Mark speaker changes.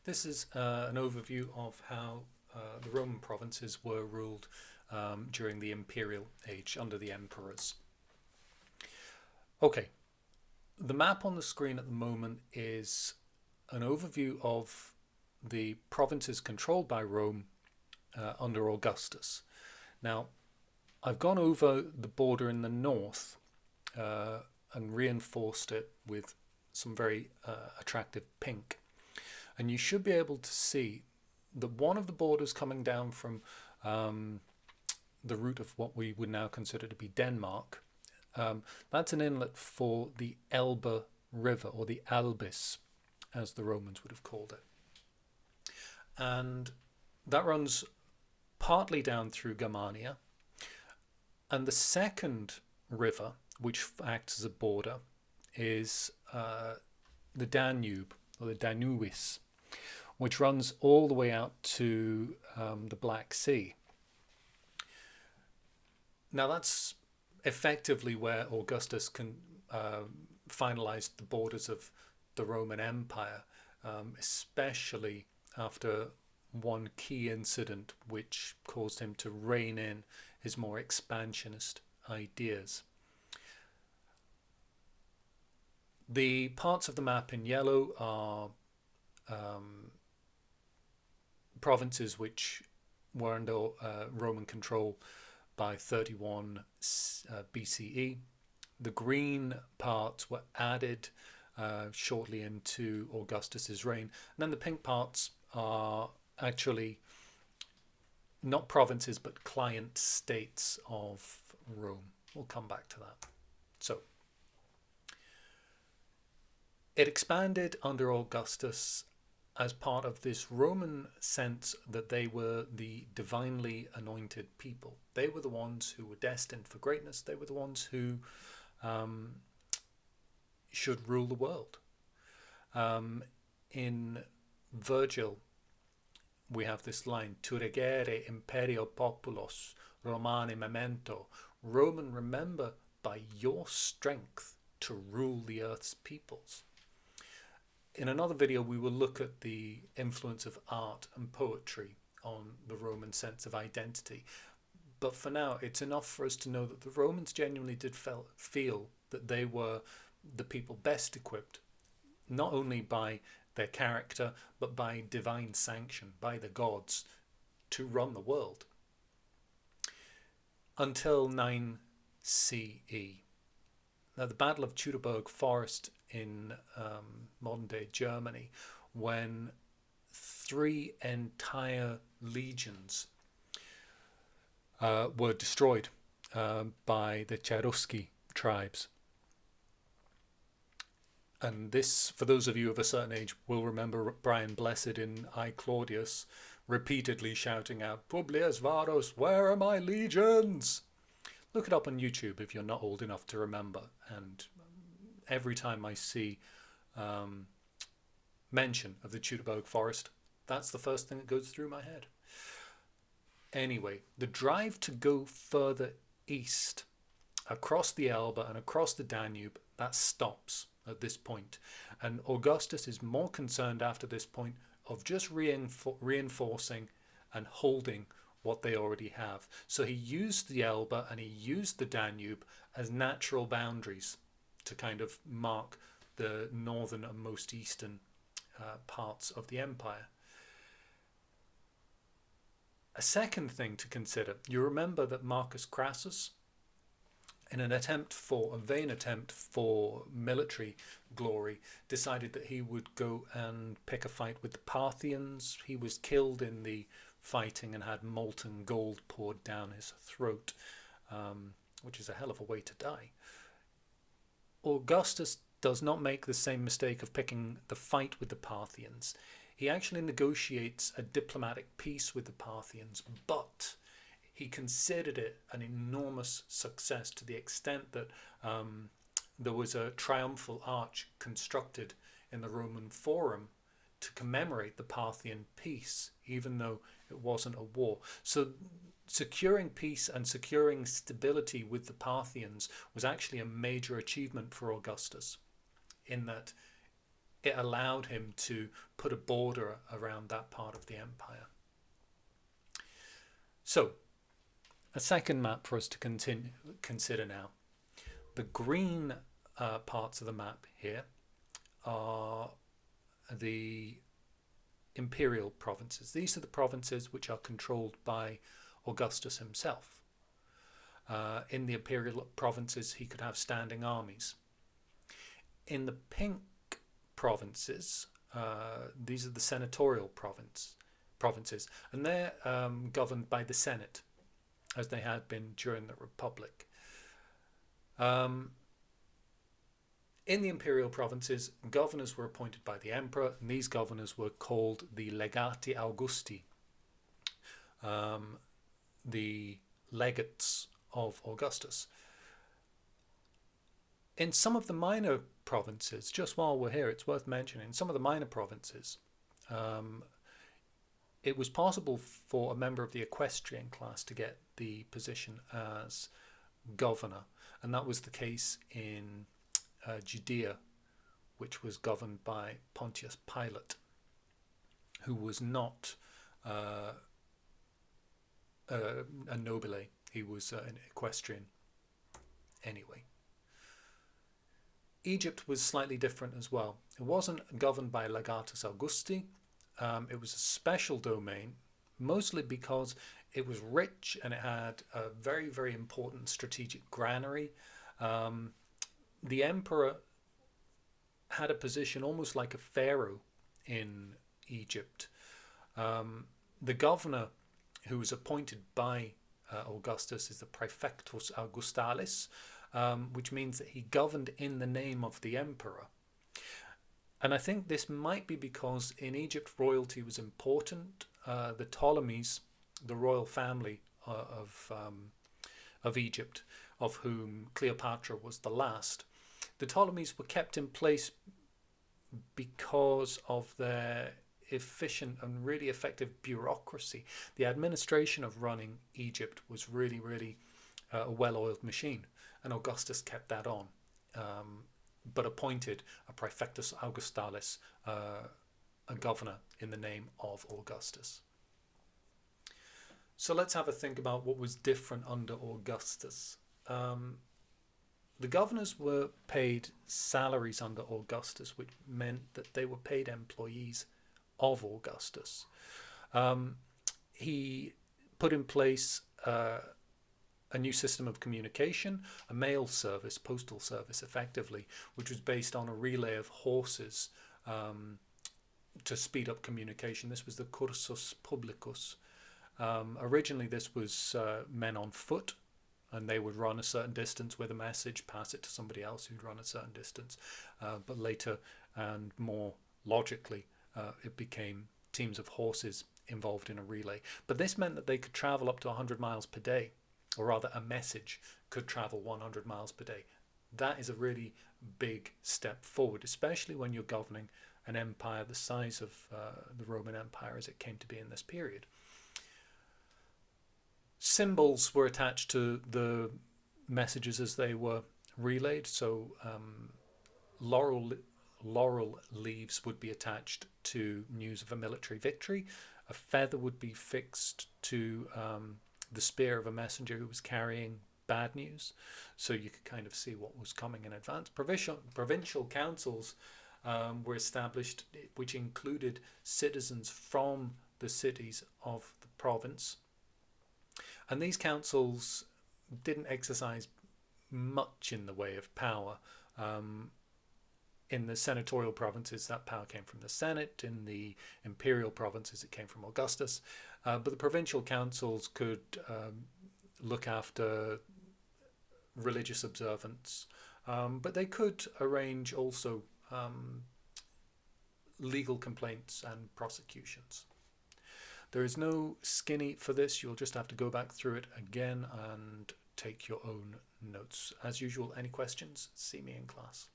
Speaker 1: This is an overview of how the Roman provinces were ruled during the imperial age under the emperors. Okay, the map on the screen at the moment is an overview of the provinces controlled by Rome under Augustus. Now, I've gone over the border in the north and reinforced it with some very attractive pink. And you should be able to see that one of the borders coming down from the route of what we would now consider to be Denmark, that's an inlet for the Elbe River, or the Albis, as the Romans would have called it. And that runs partly down through Germania. And the second river, which acts as a border, is the Danube, or the Danubis, which runs all the way out to the Black Sea. Now that's effectively where Augustus finalized the borders of the Roman Empire, especially after one key incident which caused him to rein in his more expansionist ideas. The parts of the map in yellow are provinces which were under Roman control by 31 BCE. The green parts were added shortly into Augustus's reign. And then the pink parts are actually not provinces but client states of Rome. We'll come back to that. So it expanded under Augustus as part of this Roman sense that they were the divinely anointed people. They were the ones who were destined for greatness. They were the ones who should rule the world. In Virgil, we have this line, "Tu regere imperio populos, Romani memento." Roman, remember by your strength to rule the earth's peoples. In another video, we will look at the influence of art and poetry on the Roman sense of identity. But for now, it's enough for us to know that the Romans genuinely did feel that they were the people best equipped, not only by their character, but by divine sanction, by the gods, to run the world. Until 9 CE. Now, the Battle of Teutoburg Forest in modern-day Germany, when 3 entire legions were destroyed by the Cherusci tribes. And this, for those of you of a certain age, will remember Brian Blessed in I, Claudius repeatedly shouting out, "Publius Varus, where are my legions?" Look it up on YouTube if you're not old enough to remember. And every time I see mention of the Teutoburg Forest, that's the first thing that goes through my head. Anyway, the drive to go further east across the Elbe and across the Danube, that stops at this point. And Augustus is more concerned after this point of just reinforcing and holding what they already have. So he used the Elbe and he used the Danube as natural boundaries to kind of mark the northern and most eastern parts of the empire. A second thing to consider, you remember that Marcus Crassus, in a vain attempt for military glory, decided that he would go and pick a fight with the Parthians. He was killed in the fighting and had molten gold poured down his throat, which is a hell of a way to die. Augustus does not make the same mistake of picking the fight with the Parthians. He actually negotiates a diplomatic peace with the Parthians, but he considered it an enormous success to the extent that there was a triumphal arch constructed in the Roman Forum to commemorate the Parthian peace, even though it wasn't a war. So securing peace and securing stability with the Parthians was actually a major achievement for Augustus, in that it allowed him to put a border around that part of the empire. So, a second map for us to consider now. The green parts of the map here are the imperial provinces. These are the provinces which are controlled by Augustus himself. In the imperial provinces, he could have standing armies. In the pink provinces, these are the senatorial provinces, and they're governed by the Senate, as they had been during the Republic. In the imperial provinces, governors were appointed by the emperor, and these governors were called the legati Augusti, the legates of Augustus. In some of the minor provinces, just while we're here, it's worth mentioning, in some of the minor provinces, it was possible for a member of the equestrian class to get the position as governor, and that was the case in Judea, which was governed by Pontius Pilate, who was not a nobile. He was an equestrian anyway. Egypt was slightly different as well. It wasn't governed by Legatus Augusti. It was a special domain, mostly because it was rich and it had a very, very important strategic granary. The emperor had a position almost like a pharaoh in Egypt. The governor who was appointed by Augustus is the Praefectus Augustalis, which means that he governed in the name of the emperor. And I think this might be because in Egypt royalty was important. The Ptolemies, the royal family of Egypt, of whom Cleopatra was the last, the Ptolemies were kept in place because of their efficient and really effective bureaucracy. The administration of running Egypt was really, really a well-oiled machine, and Augustus kept that on, but appointed a Praefectus Augustalis, a governor in the name of Augustus. So let's have a think about what was different under Augustus. The governors were paid salaries under Augustus, which meant that they were paid employees of Augustus. He put in place a new system of communication, a mail service, postal service effectively, which was based on a relay of horses to speed up communication. This was the cursus publicus. Originally this was men on foot, and they would run a certain distance with a message, pass it to somebody else who'd run a certain distance. But later and more logically, it became teams of horses involved in a relay. But this meant that they could travel up to 100 miles per day, or rather a message could travel 100 miles per day. That is a really big step forward, especially when you're governing an empire the size of the Roman Empire as it came to be in this period. Symbols were attached to the messages as they were relayed. So laurel leaves would be attached to news of a military victory. A feather would be fixed to the spear of a messenger who was carrying bad news, so you could kind of see what was coming in advance. Provincial councils were established, which included citizens from the cities of the province. And these councils didn't exercise much in the way of power. In the senatorial provinces, that power came from the Senate. In the imperial provinces, it came from Augustus. But the provincial councils could look after religious observance. But they could arrange also legal complaints and prosecutions. There is no skinny for this. You'll just have to go back through it again and take your own notes. As usual, any questions, see me in class.